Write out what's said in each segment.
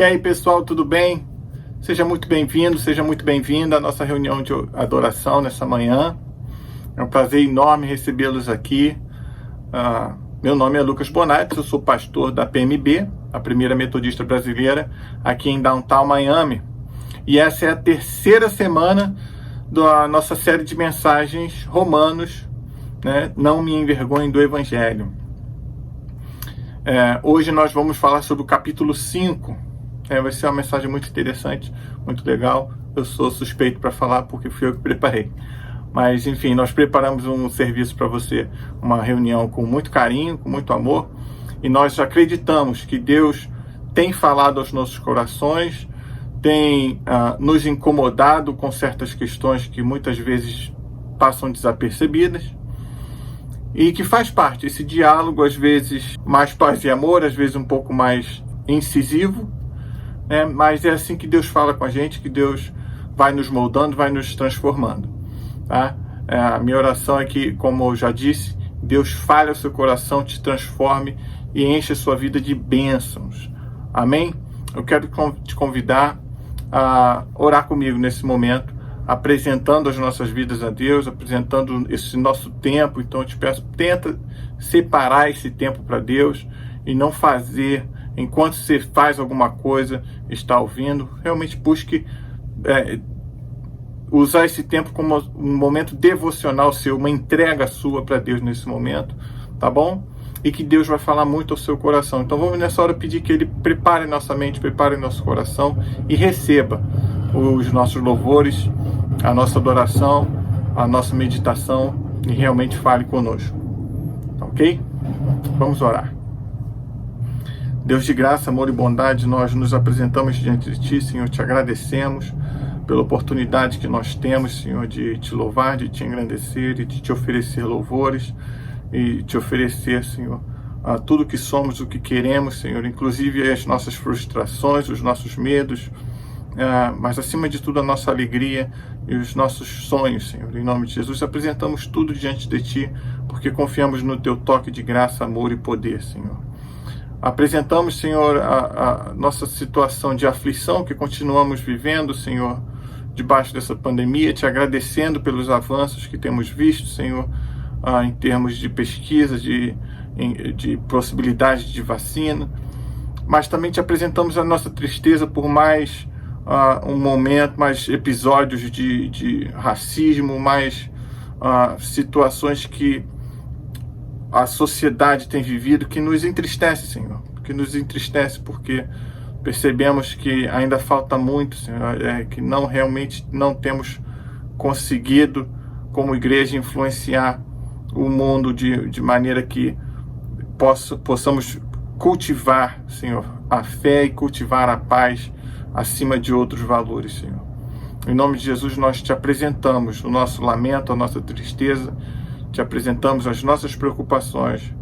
E aí, pessoal, tudo bem? Seja muito bem-vindo, seja muito bem-vinda à nossa reunião de adoração nessa manhã. É um prazer enorme recebê-los aqui. Meu nome é Lucas Bonatti, eu sou pastor da PMB, a Primeira Metodista Brasileira, aqui em Downtown, Miami. E essa é a terceira semana da nossa série de mensagens Romanos, né? Não me envergonhem do Evangelho. Hoje nós vamos falar sobre o capítulo 5. Vai ser uma mensagem muito interessante, muito legal. Eu sou suspeito para falar porque fui eu que preparei. Mas, enfim, nós preparamos um serviço para você, uma reunião com muito carinho, com muito amor. E nós acreditamos que Deus tem falado aos nossos corações, tem nos incomodado com certas questões que muitas vezes passam desapercebidas. E que faz parte, esse diálogo, às vezes mais paz e amor, às vezes um pouco mais incisivo, né? Mas é assim que Deus fala com a gente, que Deus vai nos moldando, vai nos transformando. Tá? A minha oração é que, como eu já disse, Deus fale ao seu coração, te transforme e enche a sua vida de bênçãos. Amém? Eu quero te convidar a orar comigo nesse momento, apresentando as nossas vidas a Deus, apresentando esse nosso tempo. Então eu te peço, tenta separar esse tempo para Deus e não fazer, enquanto você faz alguma coisa, está ouvindo. Realmente busque usar esse tempo como um momento devocional seu, uma entrega sua para Deus nesse momento, tá bom? E que Deus vai falar muito ao seu coração. Então vamos nessa hora pedir que Ele prepare nossa mente, prepare nosso coração e receba os nossos louvores, a nossa adoração, a nossa meditação e realmente fale conosco. Ok? Vamos orar. Deus de graça, amor e bondade, nós nos apresentamos diante de Ti, Senhor, te agradecemos pela oportunidade que nós temos, Senhor, de Te louvar, de Te engrandecer e de Te oferecer louvores e Te oferecer, Senhor, tudo que somos, o que queremos, Senhor, inclusive as nossas frustrações, os nossos medos, mas acima de tudo a nossa alegria e os nossos sonhos, Senhor. Em nome de Jesus, apresentamos tudo diante de Ti, porque confiamos no Teu toque de graça, amor e poder, Senhor. Apresentamos, Senhor, a nossa situação de aflição que continuamos vivendo, Senhor, debaixo dessa pandemia, Te agradecendo pelos avanços que temos visto, Senhor, em termos de pesquisa, de possibilidade de vacina, mas também Te apresentamos a nossa tristeza por mais um momento, mais episódios de racismo, mais situações que a sociedade tem vivido, que nos entristece, Senhor, que nos entristece porque percebemos que ainda falta muito, Senhor, que realmente não temos conseguido, como igreja, influenciar o mundo de maneira que possamos cultivar, Senhor, a fé e cultivar a paz acima de outros valores, Senhor. Em nome de Jesus, nós Te apresentamos o nosso lamento, a nossa tristeza, Te apresentamos as nossas preocupações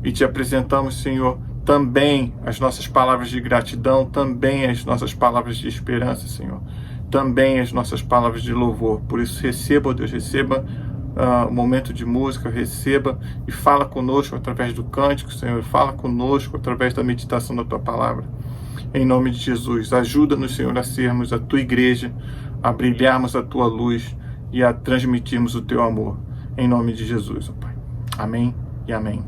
e Te apresentamos, Senhor, também as nossas palavras de gratidão, também as nossas palavras de esperança, Senhor, também as nossas palavras de louvor. Por isso, receba, Deus, receba o momento de música, receba e fala conosco através do cântico, Senhor, fala conosco através da meditação da Tua palavra. Em nome de Jesus, ajuda-nos, Senhor, a sermos a Tua igreja, a brilharmos a Tua luz e a transmitirmos o Teu amor. Em nome de Jesus, ó Pai. Amém e amém.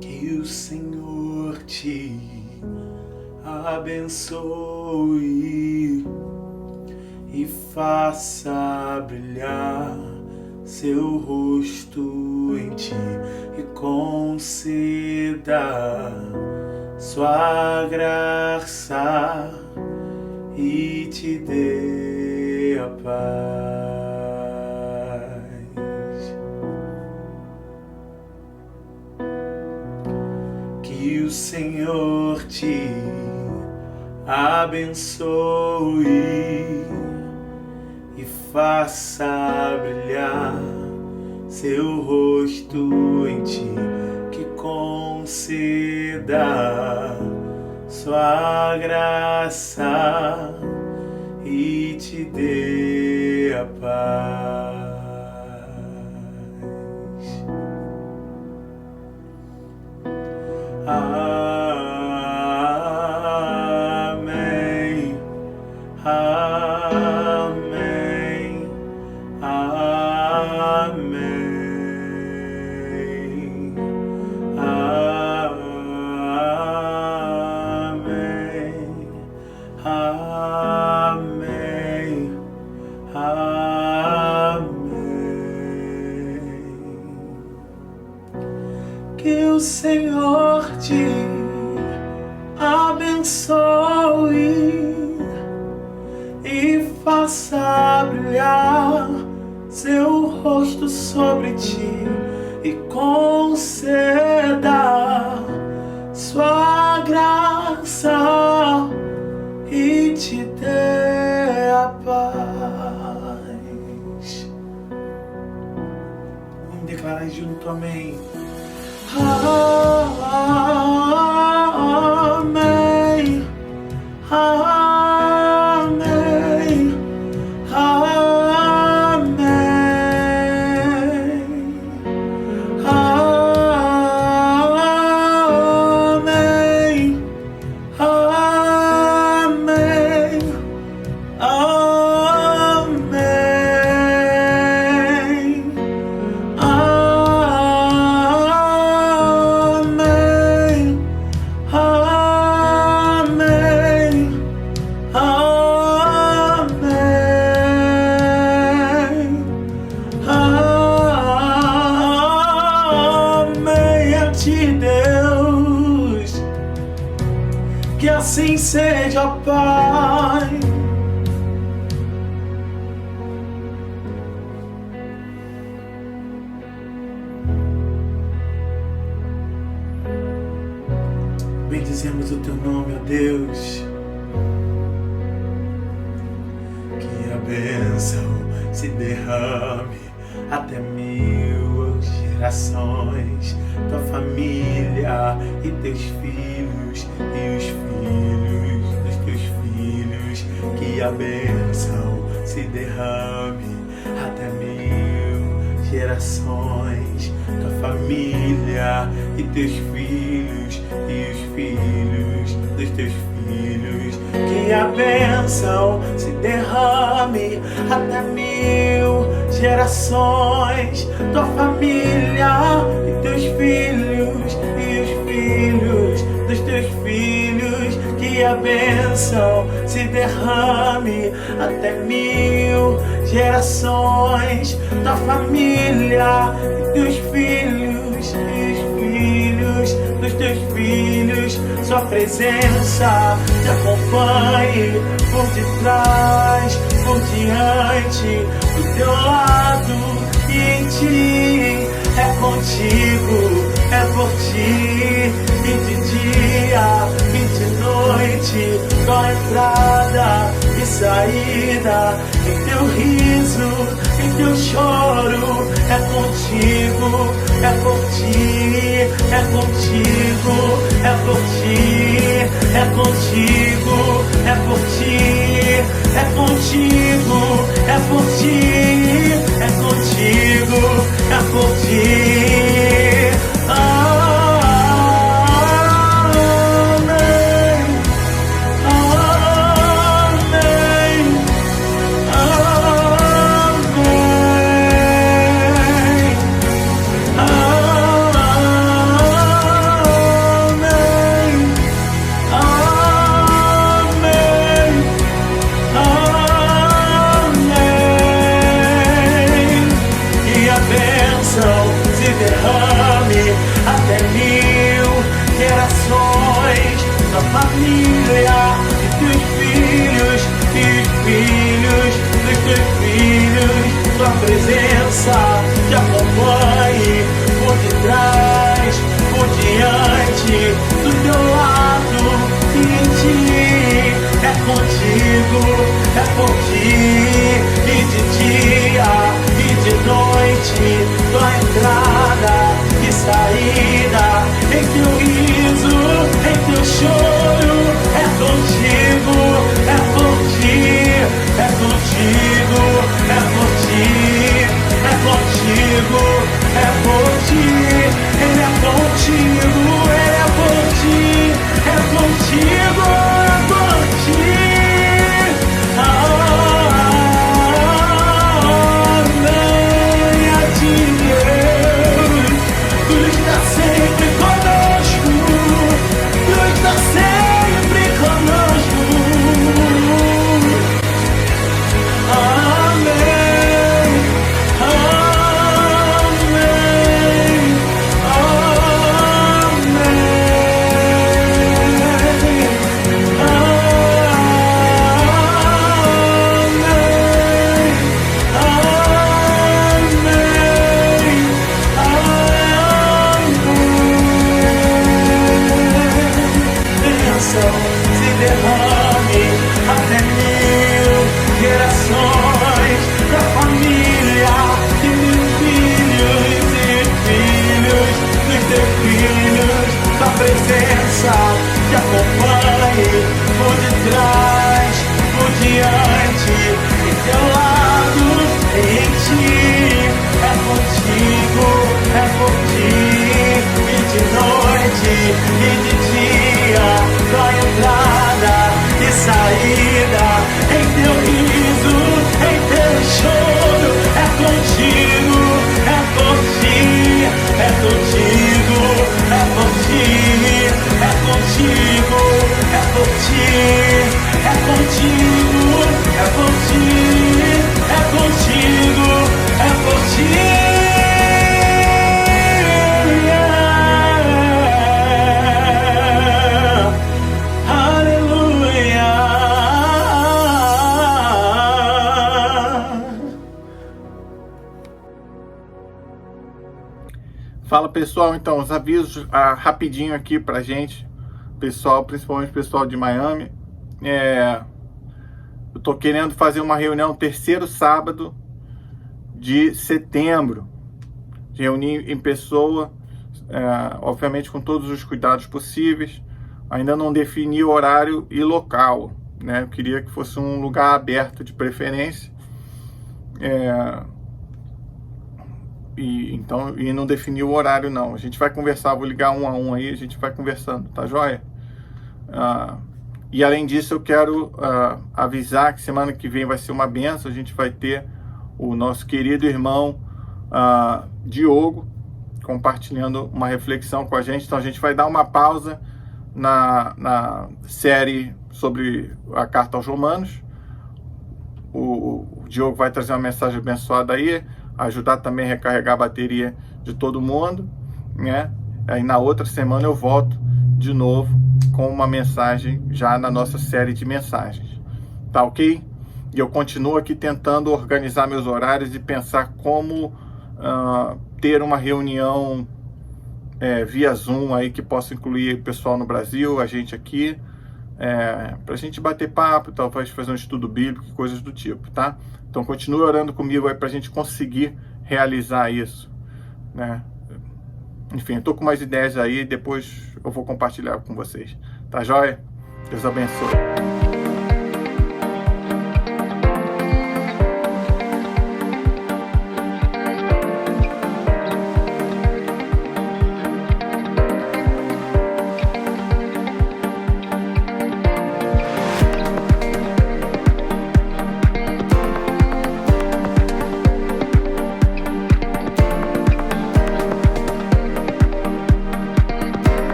Que o Senhor te abençoe e faça brilhar seu rosto em ti e conceda sua graça e te dê a paz. Que o Senhor te abençoe e faça brilhar seu rosto em ti, que conceda sua graça e te dê a paz. Amém. Amém. Amém. Amém. Amém. Amém. Que o Senhor te abençoe e faça brilhar seu rosto sobre ti e conceda sua graça e te dê a paz. Vamos declarar junto, amém. Amém. Amém. Amém. Amém. Amém. Deus, que assim seja, Pai. Bendizemos o teu nome, ó Deus. Que a bênção se derrame até 1000 gerações, tua família e teus filhos e os filhos dos teus filhos. Que a bênção se derrame até 1000 gerações, tua família e teus filhos e os filhos dos teus filhos. Que a bênção se derrame até 1000 gerações, tua família e teus filhos e os filhos dos teus filhos. Que a bênção se derrame até 1000 gerações, tua família e teus filhos e os filhos dos teus filhos. Sua presença te acompanhe por detrás, por diante, do teu lado e em ti. É contigo, é por ti, e de dia e de noite, tua entrada e saída, em teu riso, em teu choro. É contigo, é por ti, é contigo, é por ti, é contigo, é por ti, é contigo, é por ti, é contigo, é por ti. Amém. Amém. Amém. Amém. Amém. E a bênção se derrame até 1000 gerações, tua família e teus filhos e os filhos dos teus filhos. Tua presença te acompanhe por detrás, por diante, do teu lado e em ti. É contigo, é por ti, e de dia e de noite, tua teu riso, em teu choro. É contigo, é por ti, é contigo, é por ti, é contigo, é por ti. Ele é contigo, ele é por ti, é contigo, é por ti. Amém. A ti, Deus, tu está sempre conosco, tu está sempre conosco. Amém. Amém. Se derrame até 1000 gerações da família de 1000 filhos e filhos dos teus filhos, da presença que acompanhe por detrás, por diante, em teu lado, em ti. É contigo, é por ti, e de noite e de dia, da entrada e saída, em teu riso, em teu choro. É contigo, é por ti, é contigo, é por ti, é contigo, é por ti, é contigo, é por ti, é contigo, é por ti. Fala pessoal, então os avisos rapidinho aqui pra gente, pessoal, principalmente pessoal de Miami. Eu tô querendo fazer uma reunião terceiro sábado de setembro, reunir em pessoa, obviamente com todos os cuidados possíveis. Ainda não defini o horário e local, né? Eu queria que fosse um lugar aberto de preferência. E não defini o horário não. A gente vai conversar, vou ligar um a um aí, a gente vai conversando, tá joia? E além disso eu quero avisar que semana que vem vai ser uma benção. A gente vai ter o nosso querido irmão Diogo compartilhando uma reflexão com a gente. Então a gente vai dar uma pausa na série sobre a carta aos Romanos. O Diogo vai trazer uma mensagem abençoada aí, ajudar também a recarregar a bateria de todo mundo, né? Aí na outra semana eu volto de novo com uma mensagem já na nossa série de mensagens, tá ok? E eu continuo aqui tentando organizar meus horários e pensar como ter uma reunião via Zoom aí que possa incluir o pessoal no Brasil, a gente aqui, pra gente bater papo, talvez fazer um estudo bíblico, coisas do tipo, tá? Então continue orando comigo aí pra gente conseguir realizar isso, né? Enfim, eu tô com mais ideias aí, depois eu vou compartilhar com vocês, tá joia? Deus abençoe.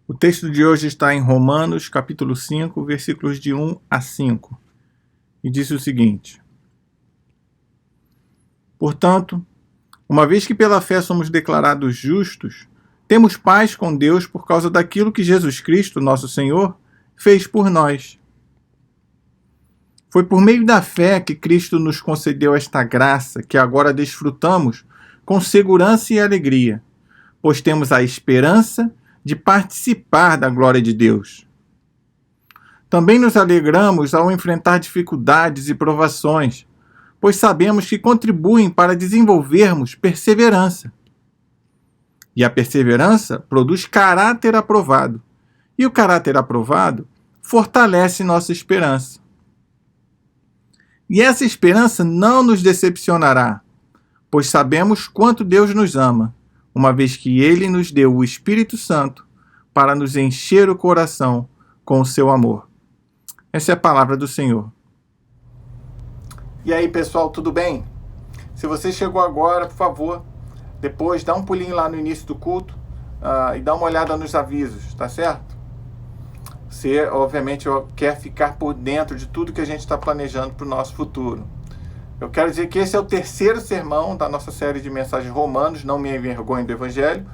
O texto de hoje está em Romanos, capítulo 5, versículos de 1 a 5, e diz o seguinte: Portanto, Uma vez que pela fé somos declarados justos, temos paz com Deus por causa daquilo que Jesus Cristo, nosso Senhor, fez por nós. Foi por meio da fé que Cristo nos concedeu esta graça que agora desfrutamos com segurança e alegria, pois temos a esperança de participar da glória de Deus. Também nos alegramos ao enfrentar dificuldades e provações, pois sabemos que contribuem para desenvolvermos perseverança. E a perseverança produz caráter aprovado, e o caráter aprovado fortalece nossa esperança. E essa esperança não nos decepcionará, pois sabemos quanto Deus nos ama, uma vez que Ele nos deu o Espírito Santo para nos encher o coração com o seu amor. Essa é a palavra do Senhor. E aí, pessoal, tudo bem? Se você chegou agora, por favor, depois dá um pulinho lá no início do culto e dá uma olhada nos avisos, tá certo? Você, obviamente, quer ficar por dentro de tudo que a gente está planejando para o nosso futuro. Eu quero dizer que esse é o terceiro sermão da nossa série de mensagens Romanos, não me envergonhe do Evangelho,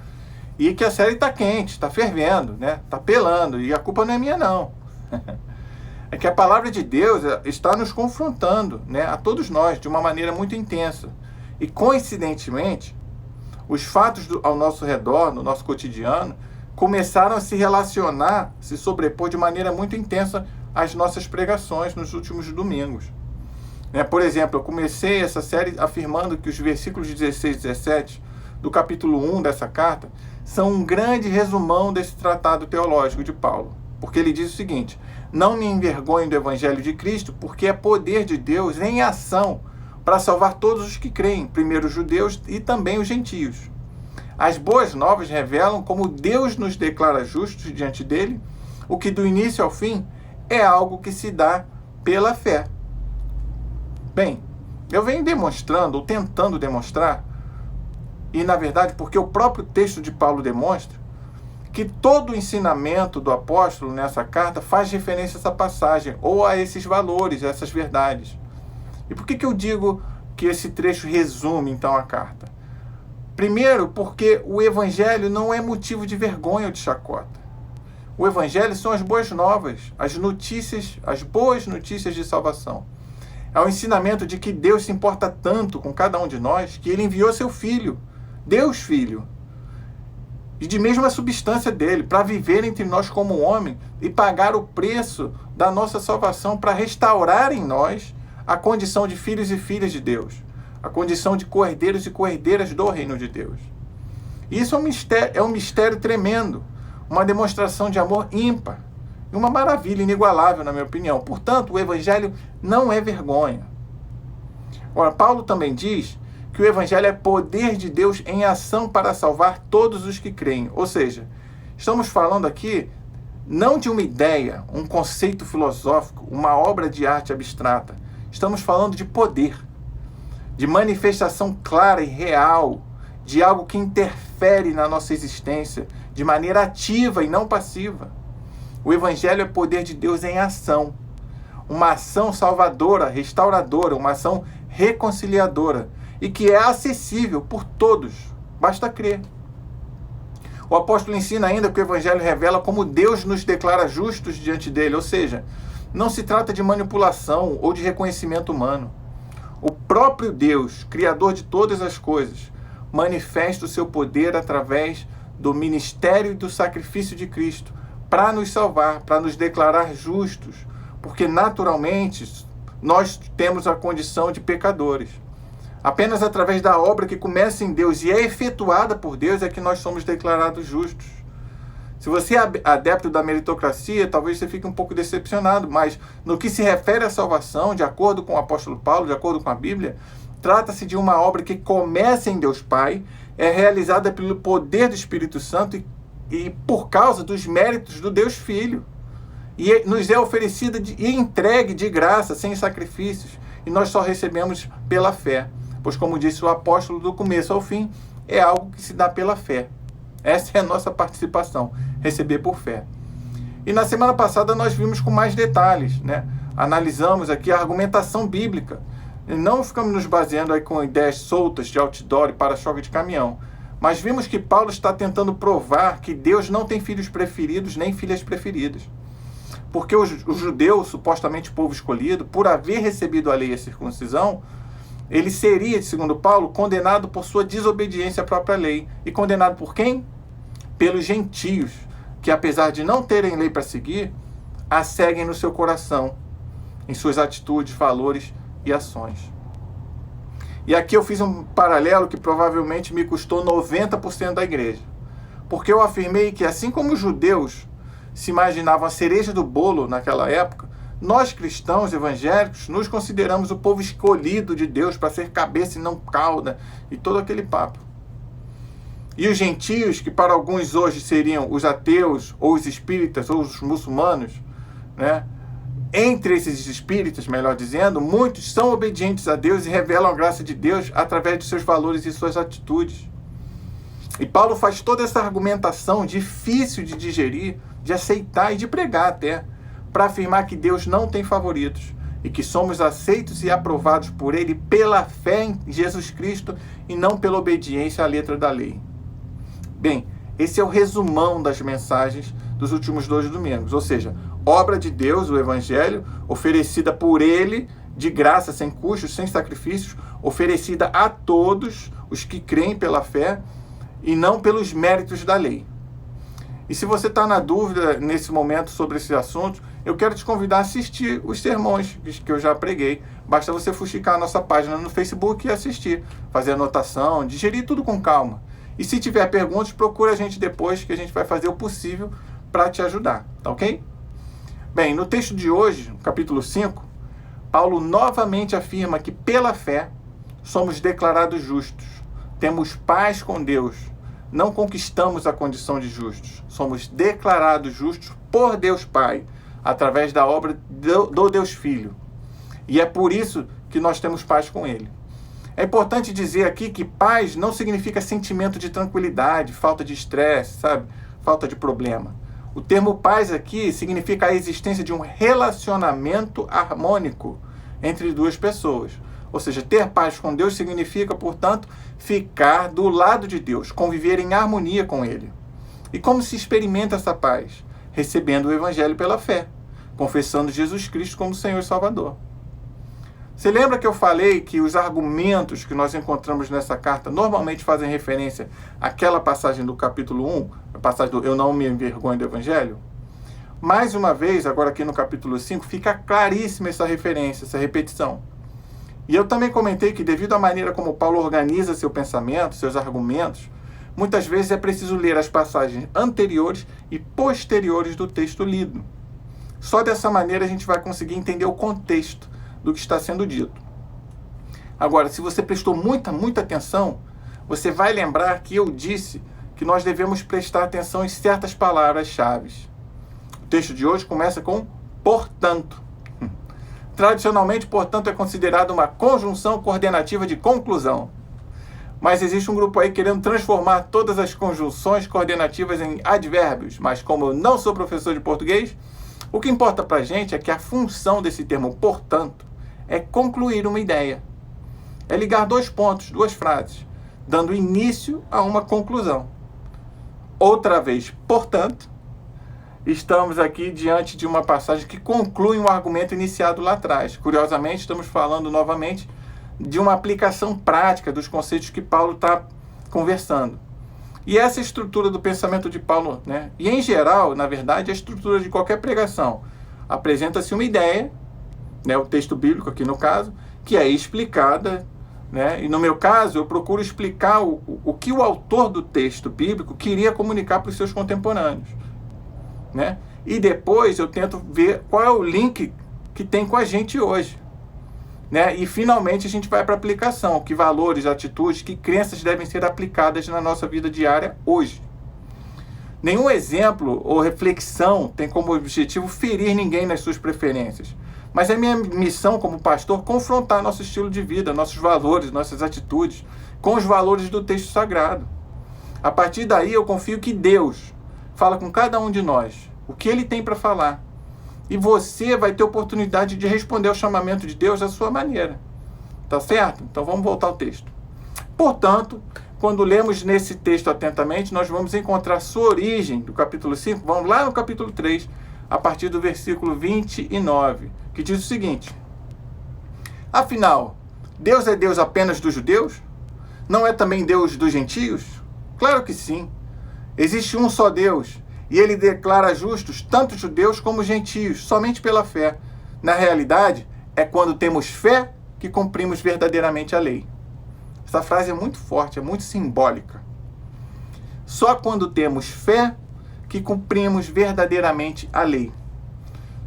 e que a série está quente, está fervendo, né? Está pelando, e a culpa não é minha, não. É que a palavra de Deus está nos confrontando, né, a todos nós, de uma maneira muito intensa. E, coincidentemente, os fatos ao nosso redor, no nosso cotidiano, começaram a se relacionar, se sobrepor de maneira muito intensa às nossas pregações nos últimos domingos. Por exemplo, eu comecei essa série afirmando que os versículos 16 e 17 do capítulo 1 dessa carta são um grande resumão desse tratado teológico de Paulo. Porque ele diz o seguinte: não me envergonho do Evangelho de Cristo, porque é poder de Deus em ação para salvar todos os que creem, primeiro os judeus e também os gentios. As boas novas revelam como Deus nos declara justos diante dele, o que do início ao fim é algo que se dá pela fé. Bem, eu venho demonstrando, ou tentando demonstrar, e na verdade porque o próprio texto de Paulo demonstra, que todo o ensinamento do apóstolo nessa carta faz referência a essa passagem, ou a esses valores, a essas verdades. E por que eu digo que esse trecho resume, então, a carta? Primeiro, porque o Evangelho não é motivo de vergonha ou de chacota. O Evangelho são as boas novas, as notícias, as boas notícias de salvação. É o ensinamento de que Deus se importa tanto com cada um de nós, que Ele enviou seu Filho, Deus Filho, e de mesma substância dele, para viver entre nós como homem e pagar o preço da nossa salvação para restaurar em nós a condição de filhos e filhas de Deus, a condição de cordeiros e cordeiras do reino de Deus. Isso é um mistério tremendo, uma demonstração de amor ímpar, e uma maravilha inigualável, na minha opinião. Portanto, o Evangelho não é vergonha. Ora, Paulo também diz que o Evangelho é poder de Deus em ação para salvar todos os que creem. Ou seja, estamos falando aqui não de uma ideia, um conceito filosófico, uma obra de arte abstrata. Estamos falando de poder, de manifestação clara e real, de algo que interfere na nossa existência de maneira ativa e não passiva. O Evangelho é poder de Deus em ação. Uma ação salvadora, restauradora, uma ação reconciliadora, e que é acessível por todos, basta crer. O apóstolo ensina ainda que o Evangelho revela como Deus nos declara justos diante dele, ou seja, não se trata de manipulação ou de reconhecimento humano. O próprio Deus, Criador de todas as coisas, manifesta o seu poder através do ministério e do sacrifício de Cristo para nos salvar, para nos declarar justos, porque naturalmente nós temos a condição de pecadores. Apenas através da obra que começa em Deus e é efetuada por Deus é que nós somos declarados justos. Se você é adepto da meritocracia, talvez você fique um pouco decepcionado, mas no que se refere à salvação, de acordo com o apóstolo Paulo, de acordo com a Bíblia, trata-se de uma obra que começa em Deus Pai, é realizada pelo poder do Espírito Santo e por causa dos méritos do Deus Filho. E nos é oferecida e entregue de graça, sem sacrifícios, e nós só recebemos pela fé. Pois, como disse o apóstolo, do começo ao fim, é algo que se dá pela fé. Essa é a nossa participação, receber por fé. E na semana passada nós vimos com mais detalhes, né? Analisamos aqui a argumentação bíblica não ficamos nos baseando aí com ideias soltas de outdoor e para-choque de caminhão, mas vimos que Paulo está tentando provar que Deus não tem filhos preferidos nem filhas preferidas. Porque o judeu, supostamente o povo escolhido, por haver recebido a lei e a circuncisão, ele seria, segundo Paulo, condenado por sua desobediência à própria lei. E condenado por quem? Pelos gentios, que apesar de não terem lei para seguir, a seguem no seu coração, em suas atitudes, valores e ações. E aqui eu fiz um paralelo que provavelmente me custou 90% da igreja. Porque eu afirmei que assim como os judeus se imaginavam a cereja do bolo naquela época, nós cristãos evangélicos nos consideramos o povo escolhido de Deus para ser cabeça e não cauda, e todo aquele papo. E os gentios, que para alguns hoje seriam os ateus, ou os espíritas, ou os muçulmanos, né? Entre esses espíritas, melhor dizendo, muitos são obedientes a Deus e revelam a graça de Deus através de seus valores e suas atitudes. E Paulo faz toda essa argumentação difícil de digerir, de aceitar e de pregar até, para afirmar que Deus não tem favoritos e que somos aceitos e aprovados por Ele pela fé em Jesus Cristo e não pela obediência à letra da lei. Bem, esse é o resumão das mensagens dos últimos 2 domingos, ou seja, obra de Deus, o Evangelho, oferecida por Ele, de graça, sem custos, sem sacrifícios, oferecida a todos os que creem pela fé e não pelos méritos da lei. E se você está na dúvida nesse momento sobre esse assunto, eu quero te convidar a assistir os sermões que eu já preguei. Basta você fuxicar a nossa página no Facebook e assistir, fazer anotação, digerir tudo com calma. E se tiver perguntas, procura a gente depois, que a gente vai fazer o possível para te ajudar, tá ok? Bem, no texto de hoje, capítulo 5, Paulo novamente afirma que pela fé somos declarados justos, temos paz com Deus, não conquistamos a condição de justos, somos declarados justos por Deus Pai, através da obra do Deus Filho. E é por isso que nós temos paz com Ele. É importante dizer aqui que paz não significa sentimento de tranquilidade, falta de estresse, sabe? Falta de problema. O termo paz aqui significa a existência de um relacionamento harmônico entre duas pessoas. Ou seja, ter paz com Deus significa, portanto, ficar do lado de Deus, conviver em harmonia com Ele. E como se experimenta essa paz? Recebendo o Evangelho pela fé, confessando Jesus Cristo como Senhor e Salvador. Você lembra que eu falei que os argumentos que nós encontramos nessa carta normalmente fazem referência àquela passagem do capítulo 1, a passagem do Eu não me envergonho do Evangelho? Mais uma vez, agora aqui no capítulo 5, fica claríssima essa referência, essa repetição. E eu também comentei que devido à maneira como Paulo organiza seu pensamento, seus argumentos, muitas vezes é preciso ler as passagens anteriores e posteriores do texto lido. Só dessa maneira a gente vai conseguir entender o contexto do que está sendo dito. Agora, se você prestou muita atenção, você vai lembrar que eu disse que nós devemos prestar atenção em certas palavras-chave. O texto de hoje começa com portanto. Tradicionalmente, portanto, é considerado uma conjunção coordenativa de conclusão. Mas existe um grupo aí querendo transformar todas as conjunções coordenativas em advérbios. Mas como eu não sou professor de português, o que importa pra gente é que a função desse termo portanto é concluir uma ideia. É ligar 2 pontos, 2 frases, dando início a uma conclusão. Outra vez, portanto, estamos aqui diante de uma passagem que conclui um argumento iniciado lá atrás. Curiosamente, estamos falando novamente de uma aplicação prática dos conceitos que Paulo está conversando. E essa estrutura do pensamento de Paulo, né? E em geral, na verdade, a estrutura de qualquer pregação. Apresenta-se uma ideia, né? O texto bíblico aqui no caso, que é explicada, né? E no meu caso, eu procuro explicar o que o autor do texto bíblico queria comunicar para os seus contemporâneos, né? E depois eu tento ver qual é o link que tem com a gente hoje, né? E finalmente a gente vai para a aplicação, que valores, atitudes, que crenças devem ser aplicadas na nossa vida diária hoje. Nenhum exemplo ou reflexão tem como objetivo ferir ninguém nas suas preferências, mas é minha missão como pastor confrontar nosso estilo de vida, nossos valores, nossas atitudes com os valores do texto sagrado. A partir daí eu confio que Deus fala com cada um de nós o que Ele tem para falar. E você vai ter oportunidade de responder ao chamamento de Deus da sua maneira. Tá certo? Então vamos voltar ao texto. Portanto, quando lemos nesse texto atentamente, nós vamos encontrar sua origem do capítulo 5. Vamos lá no capítulo 3, a partir do versículo 29, que diz o seguinte: afinal, Deus é Deus apenas dos judeus? Não é também Deus dos gentios? Claro que sim. Existe um só Deus, e ele declara justos tanto judeus como gentios, somente pela fé. Na realidade, é quando temos fé que cumprimos verdadeiramente a lei. Essa frase é muito forte, é muito simbólica. Só quando temos fé que cumprimos verdadeiramente a lei.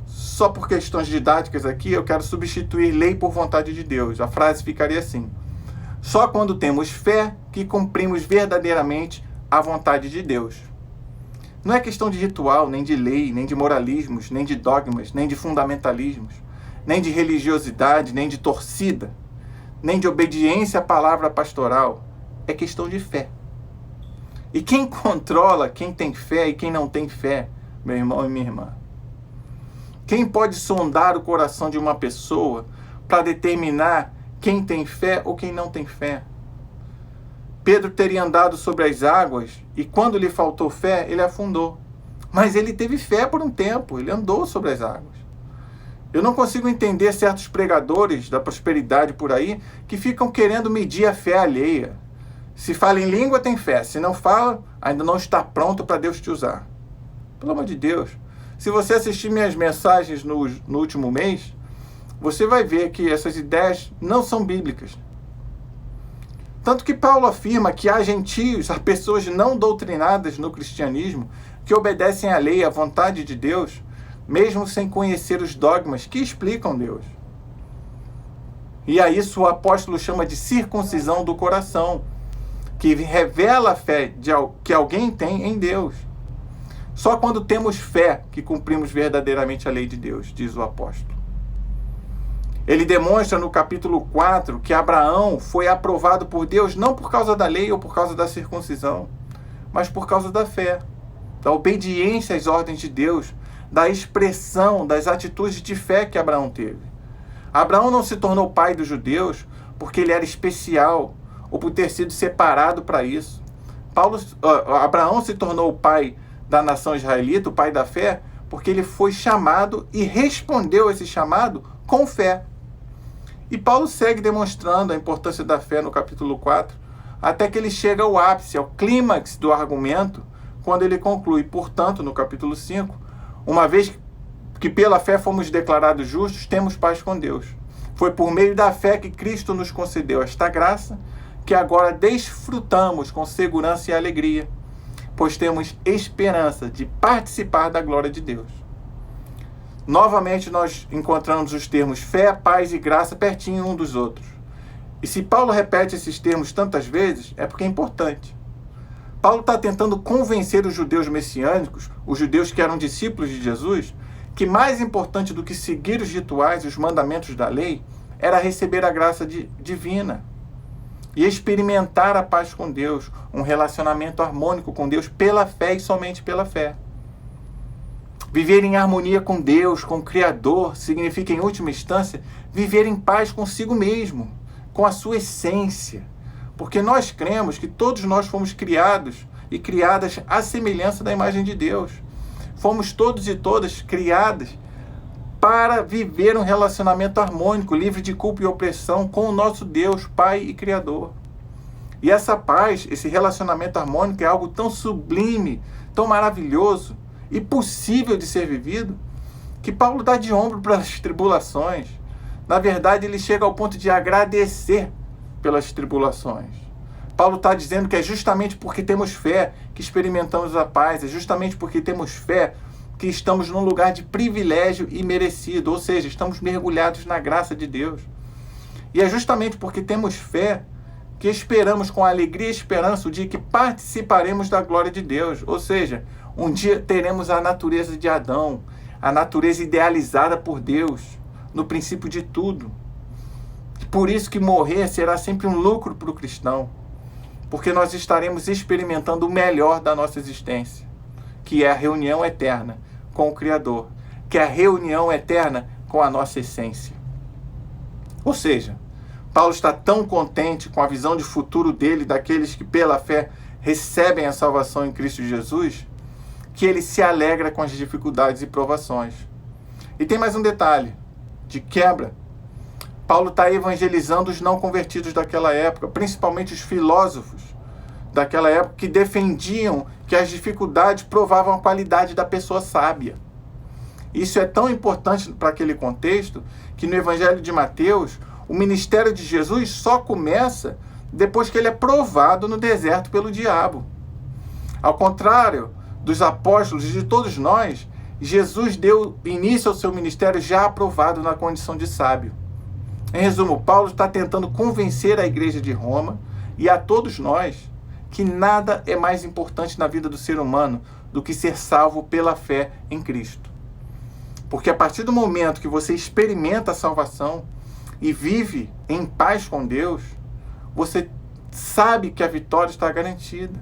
Só por questões didáticas aqui, eu quero substituir lei por vontade de Deus. A frase ficaria assim: só quando temos fé que cumprimos verdadeiramente a vontade de Deus. Não é questão de ritual, nem de lei, nem de moralismos, nem de dogmas, nem de fundamentalismos, nem de religiosidade, nem de torcida, nem de obediência à palavra pastoral. É questão de fé. E quem controla quem tem fé e quem não tem fé, meu irmão e minha irmã? Quem pode sondar o coração de uma pessoa para determinar quem tem fé ou quem não tem fé? Pedro teria andado sobre as águas e quando lhe faltou fé, ele afundou. Mas ele teve fé por um tempo, ele andou sobre as águas. Eu não consigo entender certos pregadores da prosperidade por aí que ficam querendo medir a fé alheia. Se fala em língua, tem fé. Se não fala, ainda não está pronto para Deus te usar. Pelo amor de Deus. Se você assistir minhas mensagens no último mês, você vai ver que essas ideias não são bíblicas. Tanto que Paulo afirma que há gentios, há pessoas não doutrinadas no cristianismo, que obedecem à lei, à vontade de Deus, mesmo sem conhecer os dogmas que explicam Deus. E a isso o apóstolo chama de circuncisão do coração, que revela a fé que alguém tem em Deus. Só quando temos fé que cumprimos verdadeiramente a lei de Deus, diz o apóstolo. Ele demonstra no capítulo 4 que Abraão foi aprovado por Deus não por causa da lei ou por causa da circuncisão, mas por causa da fé, da obediência às ordens de Deus, da expressão, das atitudes de fé que Abraão teve. Abraão não se tornou pai dos judeus porque ele era especial ou por ter sido separado para isso. Abraão se tornou o pai da nação israelita, o pai da fé, porque ele foi chamado e respondeu a esse chamado com fé. E Paulo segue demonstrando a importância da fé no capítulo 4, até que ele chega ao ápice, ao clímax do argumento, quando ele conclui: portanto, no capítulo 5, uma vez que pela fé fomos declarados justos, temos paz com Deus. Foi por meio da fé que Cristo nos concedeu esta graça, que agora desfrutamos com segurança e alegria, pois temos esperança de participar da glória de Deus. Novamente nós encontramos os termos fé, paz e graça pertinho um dos outros. E se Paulo repete esses termos tantas vezes, é porque é importante. Paulo está tentando convencer os judeus messiânicos, os judeus que eram discípulos de Jesus, que mais importante do que seguir os rituais e os mandamentos da lei era receber a graça divina e experimentar a paz com Deus, um relacionamento harmônico com Deus pela fé e somente pela fé. Viver em harmonia com Deus, com o Criador, significa, em última instância, viver em paz consigo mesmo, com a sua essência. Porque nós cremos que todos nós fomos criados e criadas à semelhança da imagem de Deus. Fomos todos e todas criadas para viver um relacionamento harmônico, livre de culpa e opressão com o nosso Deus, Pai e Criador. E essa paz, esse relacionamento harmônico é algo tão sublime, tão maravilhoso e possível de ser vivido, que Paulo dá de ombro para as tribulações. Na verdade, ele chega ao ponto de agradecer pelas tribulações. Paulo está dizendo que é justamente porque temos fé que experimentamos a paz, é justamente porque temos fé que estamos num lugar de privilégio e merecido, ou seja, estamos mergulhados na graça de Deus. E é justamente porque temos fé que esperamos com alegria e esperança o dia que participaremos da glória de Deus, ou seja, um dia teremos a natureza de Adão, a natureza idealizada por Deus, no princípio de tudo. Por isso que morrer será sempre um lucro para o cristão, porque nós estaremos experimentando o melhor da nossa existência, que é a reunião eterna com o Criador, que é a reunião eterna com a nossa essência. Ou seja, Paulo está tão contente com a visão de futuro dele, daqueles que pela fé recebem a salvação em Cristo Jesus, que ele se alegra com as dificuldades e provações. E tem mais um detalhe, de quebra. Paulo está evangelizando os não convertidos daquela época, principalmente os filósofos daquela época, que defendiam que as dificuldades provavam a qualidade da pessoa sábia. Isso é tão importante para aquele contexto, que no Evangelho de Mateus, o ministério de Jesus só começa depois que ele é provado no deserto pelo diabo. Ao contrário dos apóstolos e de todos nós, Jesus deu início ao seu ministério já aprovado na condição de sábio. Em resumo, Paulo está tentando convencer a igreja de Roma e a todos nós que nada é mais importante na vida do ser humano do que ser salvo pela fé em Cristo. Porque a partir do momento que você experimenta a salvação e vive em paz com Deus, você sabe que a vitória está garantida.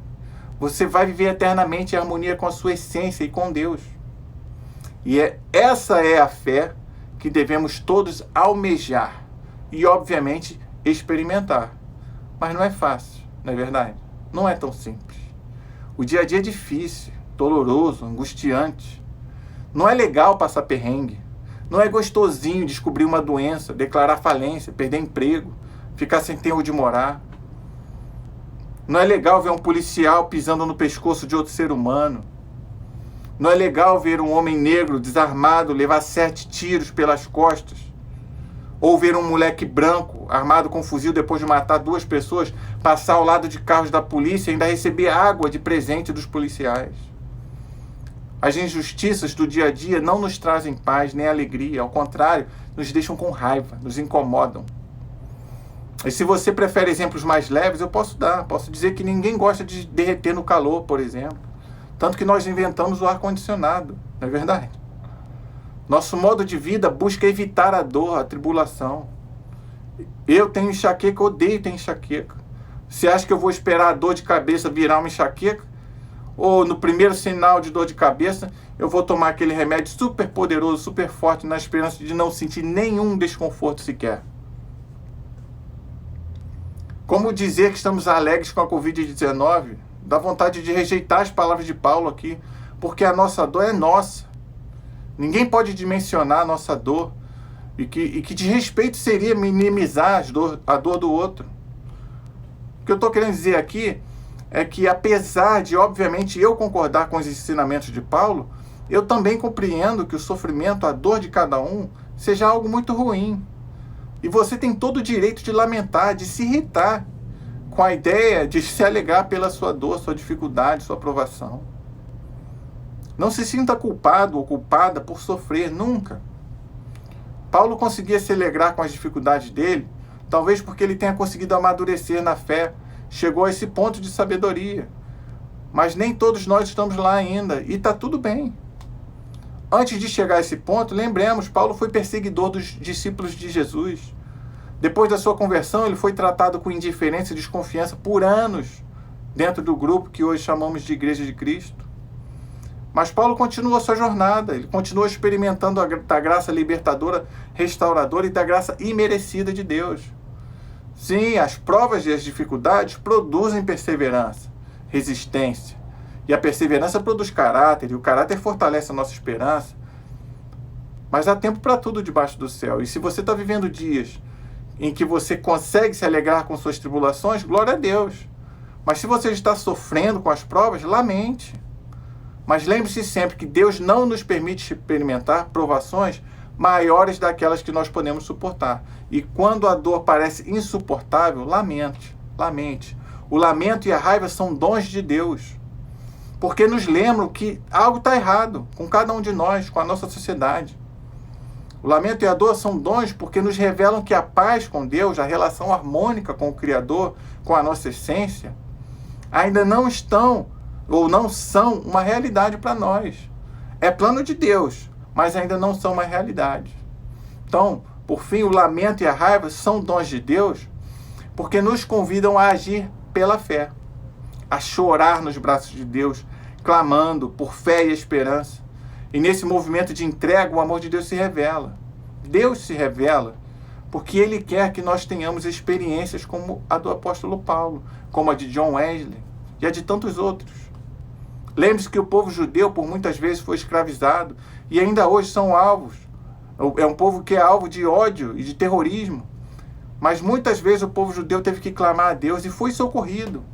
Você vai viver eternamente em harmonia com a sua essência e com Deus. E essa é a fé que devemos todos almejar e, obviamente, experimentar. Mas não é fácil, não é verdade? Não é tão simples. O dia a dia é difícil, doloroso, angustiante. Não é legal passar perrengue. Não é gostosinho descobrir uma doença, declarar falência, perder emprego, ficar sem ter onde morar. Não é legal ver um policial pisando no pescoço de outro ser humano. Não é legal ver um homem negro desarmado levar 7 tiros pelas costas. Ou ver um moleque branco armado com fuzil depois de matar 2 pessoas passar ao lado de carros da polícia e ainda receber água de presente dos policiais. As injustiças do dia a dia não nos trazem paz nem alegria. Ao contrário, nos deixam com raiva, nos incomodam. E se você prefere exemplos mais leves, eu posso dar. Posso dizer que ninguém gosta de derreter no calor, por exemplo. Tanto que nós inventamos o ar-condicionado, não é verdade? Nosso modo de vida busca evitar a dor, a tribulação. Eu tenho enxaqueca, odeio ter enxaqueca. Você acha que eu vou esperar a dor de cabeça virar uma enxaqueca? Ou no primeiro sinal de dor de cabeça, eu vou tomar aquele remédio super poderoso, super forte, na esperança de não sentir nenhum desconforto sequer? Como dizer que estamos alegres com a Covid-19? Dá vontade de rejeitar as palavras de Paulo aqui, porque a nossa dor é nossa. Ninguém pode dimensionar a nossa dor, e que desrespeito seria minimizar a dor do outro. O que eu estou querendo dizer aqui é que, apesar de, obviamente, eu concordar com os ensinamentos de Paulo, eu também compreendo que o sofrimento, a dor de cada um, seja algo muito ruim. E você tem todo o direito de lamentar, de se irritar com a ideia de se alegar pela sua dor, sua dificuldade, sua provação. Não se sinta culpado ou culpada por sofrer, nunca. Paulo conseguia se alegrar com as dificuldades dele, talvez porque ele tenha conseguido amadurecer na fé, chegou a esse ponto de sabedoria. Mas nem todos nós estamos lá ainda, e está tudo bem. Antes de chegar a esse ponto, lembremos, Paulo foi perseguidor dos discípulos de Jesus. Depois da sua conversão, ele foi tratado com indiferença e desconfiança por anos dentro do grupo que hoje chamamos de Igreja de Cristo. Mas Paulo continua a sua jornada, ele continua experimentando da graça libertadora, restauradora e da graça imerecida de Deus. Sim, as provas e as dificuldades produzem perseverança, resistência. E a perseverança produz caráter, e o caráter fortalece a nossa esperança. Mas há tempo para tudo debaixo do céu. E se você está vivendo dias em que você consegue se alegrar com suas tribulações, glória a Deus. Mas se você está sofrendo com as provas, lamente. Mas lembre-se sempre que Deus não nos permite experimentar provações maiores daquelas que nós podemos suportar. E quando a dor parece insuportável, lamente, lamente. O lamento e a raiva são dons de Deus. Porque nos lembram que algo está errado com cada um de nós, com a nossa sociedade. O lamento e a dor são dons porque nos revelam que a paz com Deus, a relação harmônica com o Criador, com a nossa essência, ainda não estão ou não são uma realidade para nós. É plano de Deus, mas ainda não são uma realidade. Então, por fim, o lamento e a raiva são dons de Deus porque nos convidam a agir pela fé, a chorar nos braços de Deus, clamando por fé e esperança. E nesse movimento de entrega, o amor de Deus se revela. Deus se revela Porque Ele quer que nós tenhamos experiências como a do apóstolo Paulo, como a de John Wesley e a de tantos outros. Lembre-se que o povo judeu por muitas vezes foi escravizado e ainda hoje são alvos. É um povo que é alvo de ódio e de terrorismo. Mas muitas vezes o povo judeu teve que clamar a Deus e foi socorrido.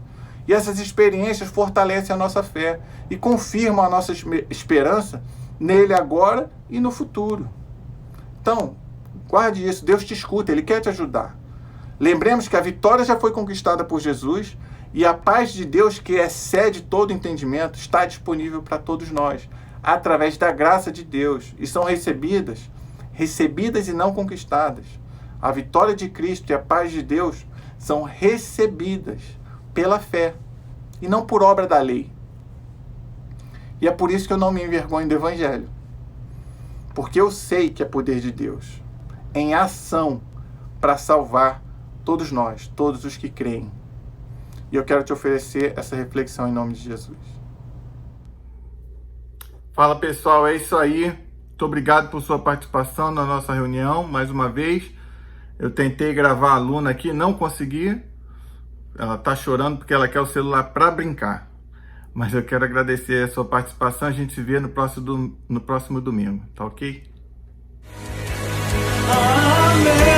E essas experiências fortalecem a nossa fé e confirmam a nossa esperança nele agora e no futuro. Então, guarde isso, Deus te escuta, Ele quer te ajudar. Lembremos que a vitória já foi conquistada por Jesus e a paz de Deus, que excede todo entendimento, está disponível para todos nós, através da graça de Deus. E são recebidas e não conquistadas. A vitória de Cristo e a paz de Deus são recebidas pela fé e não por obra da lei. E é por isso que eu não me envergonho do Evangelho. Porque eu sei que é poder de Deus em ação para salvar todos nós, todos os que creem. E eu quero te oferecer essa reflexão em nome de Jesus. Fala pessoal, é isso aí. Muito obrigado por sua participação na nossa reunião. Mais uma vez, eu tentei gravar a Luna aqui, não consegui. Ela está chorando porque ela quer o celular para brincar. Mas eu quero agradecer a sua participação. A gente se vê no próximo domingo, tá ok? Amém.